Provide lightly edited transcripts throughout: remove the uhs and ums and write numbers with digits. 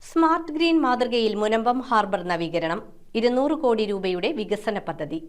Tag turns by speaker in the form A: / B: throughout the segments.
A: Smart green മാതൃകയിൽ Munambam harbour നവീകരണം 200 കോടി രൂപയുടെ വികസന പദ്ധതി.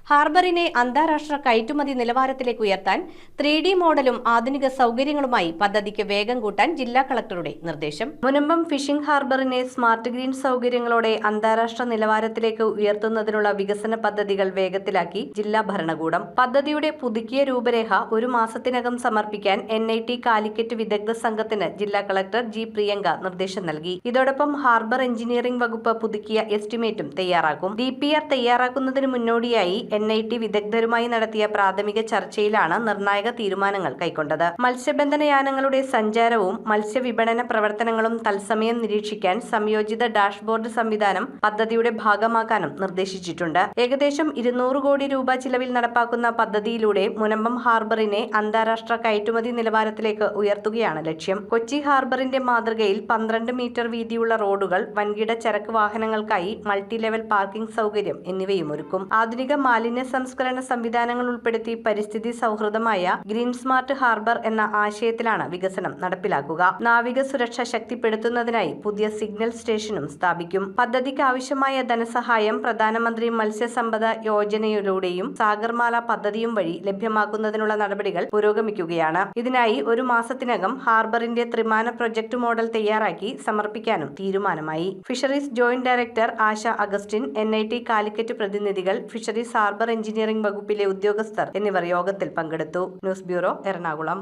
A: ഹാർബറിനെ അന്താരാഷ്ട്ര കയറ്റുമതി നിലവാരത്തിലേക്ക് ഉയർത്താൻ 3D മോഡലും ആധുനിക സൗകര്യങ്ങളുമായി പദ്ധതിക്ക് വേഗം കൂട്ടാൻ ജില്ലാ കളക്ടറുടെ നിർദ്ദേശം. മുനമ്പം ഫിഷിംഗ് ഹാർബറിനെ സ്മാർട്ട് ഗ്രീൻ സൗകര്യങ്ങളോടെ അന്താരാഷ്ട്ര നിലവാരത്തിലേക്ക് ഉയർത്തുന്നതിനുള്ള വികസന പദ്ധതികൾ വേഗത്തിലാക്കി ജില്ലാ ഭരണകൂടം. പദ്ധതിയുടെ പുതുക്കിയ രൂപരേഖ ഒരു മാസത്തിനകം സമർപ്പിക്കാൻ NIT കാലിക്കറ്റ് വിദഗ്ധ സംഘത്തിന് ജില്ലാ കളക്ടർ G. പ്രിയങ്ക നിർദ്ദേശം നൽകി. ഇതോടൊപ്പം ഹാർബർ എഞ്ചിനീയറിംഗ് വകുപ്പ് പുതുക്കിയ എസ്റ്റിമേറ്റും തയ്യാറാക്കും. DPR തയ്യാറാക്കുന്നതിന് മുന്നോടിയായി NIT വിദഗ്ധരുമായി നടത്തിയ പ്രാഥമിക ചർച്ചയിലാണ് നിർണായക തീരുമാനങ്ങൾ കൈക്കൊണ്ടത്. മത്സ്യബന്ധനയാനങ്ങളുടെ സഞ്ചാരവും മത്സ്യവിപണന പ്രവർത്തനങ്ങളും തത്സമയം നിരീക്ഷിക്കാൻ സംയോജിത ഡാഷ്ബോർഡ് സംവിധാനം പദ്ധതിയുടെ ഭാഗമാക്കാനും നിർദ്ദേശിച്ചിട്ടുണ്ട്. ഏകദേശം 200 കോടി രൂപ ചിലവിൽ നടപ്പാക്കുന്ന പദ്ധതിയിലൂടെ മുനമ്പം ഹാർബറിനെ അന്താരാഷ്ട്ര കയറ്റുമതി നിലവാരത്തിലേക്ക് ഉയർത്തുകയാണ് ലക്ഷ്യം. കൊച്ചി ഹാർബറിന്റെ മാതൃകയിൽ 12 മീറ്റർ വീതിയുള്ള റോഡുകൾ, വൻകിട ചരക്ക് വാഹനങ്ങൾക്കായി മൾട്ടി ലെവൽ പാർക്കിംഗ് സൗകര്യം എന്നിവയും ഒരുക്കും. ആധുനിക മാലിന്യ സംസ്കരണ സംവിധാനങ്ങൾ ഉൾപ്പെടുത്തി പരിസ്ഥിതി സൗഹൃദമായ ഗ്രീൻ സ്മാർട്ട് ഹാർബർ എന്ന ആശയത്തിലാണ് വികസനം നടപ്പിലാക്കുക. നാവിക സുരക്ഷ ശക്തിപ്പെടുത്തുന്നതിനായി പുതിയ സിഗ്നൽ സ്റ്റേഷനും സ്ഥാപിക്കും. പദ്ധതിക്ക് ആവശ്യമായ ധനസഹായം പ്രധാനമന്ത്രി മത്സ്യസമ്പദ യോജനയിലൂടെയും സാഗർമാല പദ്ധതിയും വഴി ലഭ്യമാക്കുന്നതിനുള്ള നടപടികൾ പുരോഗമിക്കുകയാണ്. ഇതിനായി ഒരു മാസത്തിനകം ഹാർബറിന്റെ ത്രിമാന പ്രൊജക്ട് മോഡൽ തയ്യാറാക്കി സമർപ്പിക്കാനും തീരുമാനമായി. Fisheries joint director Asha Augustine, NIT Calicut പ്രതിനിധികൾ, ഫിഷറീസ് ഹാർബർ എഞ്ചിനീയറിംഗ് വകുപ്പിലെ ഉദ്യോഗസ്ഥർ എന്നിവർ യോഗത്തിൽ പങ്കെടുത്തു. News bureau, Ernakulam.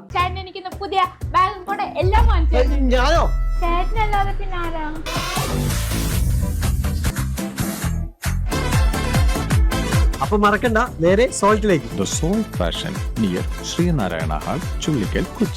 B: പുതിയ എല്ലാം പിന്നെ ആരാ?
C: അപ്പൊ മറക്കണ്ട, നേരെ സോൾട്ടിലേക്ക്.
D: The Salt Fashion near Sreenarayana hall, Chullikkal, Kochi.